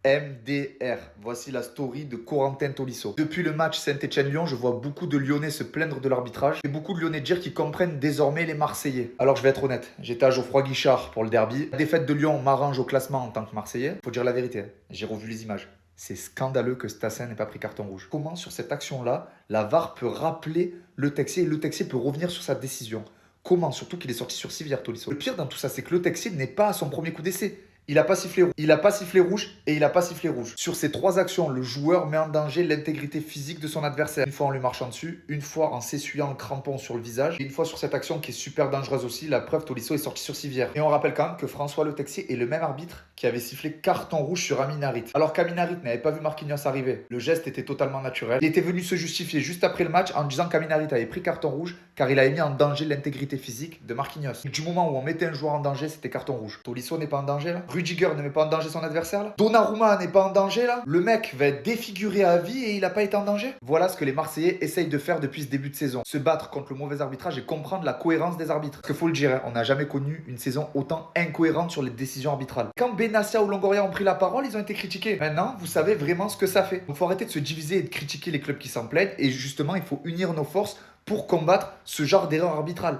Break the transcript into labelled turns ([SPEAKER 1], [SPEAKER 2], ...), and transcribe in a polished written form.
[SPEAKER 1] MDR, voici la story de Corentin Tolisso. Depuis le match Saint-Etienne-Lyon, je vois beaucoup de Lyonnais se plaindre de l'arbitrage et beaucoup de Lyonnais dire qu'ils comprennent désormais les Marseillais. Alors je vais être honnête, j'étais à Geoffroy Guichard pour le derby. La défaite de Lyon m'arrange au classement en tant que Marseillais. Faut dire la vérité, j'ai revu les images. C'est scandaleux que Stassin n'ait pas pris carton rouge. Comment sur cette action-là, la VAR peut rappeler Le Texier et Le Texier peut revenir sur sa décision? Comment? Surtout qu'il est sorti sur civière, Tolisso. Le pire dans tout ça, c'est que Le Texier n'est pas à son premier coup d'essai. Il a pas sifflé rouge. Il a pas sifflé rouge et il a pas sifflé rouge. Sur ces trois actions, le joueur met en danger l'intégrité physique de son adversaire. Une fois en lui marchant dessus, une fois en s'essuyant le crampon sur le visage, et une fois sur cette action qui est super dangereuse aussi, la preuve, Tolisso est sorti sur civière. Et on rappelle quand même que François Le Texier est le même arbitre qui avait sifflé carton rouge sur Amin Harit. Alors qu'Amin Harit n'avait pas vu Marquinhos arriver, le geste était totalement naturel. Il était venu se justifier juste après le match en disant qu'Amin Harit avait pris carton rouge car il avait mis en danger l'intégrité physique de Marquinhos. Et du moment où on mettait un joueur en danger, c'était carton rouge. Tolisso n'est pas en danger là. Rudiger ne met pas en danger son adversaire là. Donnarumma n'est pas en danger là. Le mec va être défiguré à vie et il n'a pas été en danger. Voilà ce que les Marseillais essayent de faire depuis ce début de saison. Se battre contre le mauvais arbitrage et comprendre la cohérence des arbitres. Parce qu'il faut le dire, hein, on n'a jamais connu une saison autant incohérente sur les décisions arbitrales. Quand Benassia ou Longoria ont pris la parole, ils ont été critiqués. Maintenant, vous savez vraiment ce que ça fait. Donc il faut arrêter de se diviser et de critiquer les clubs qui s'en plaignent. Et justement, il faut unir nos forces pour combattre ce genre d'erreur arbitrale.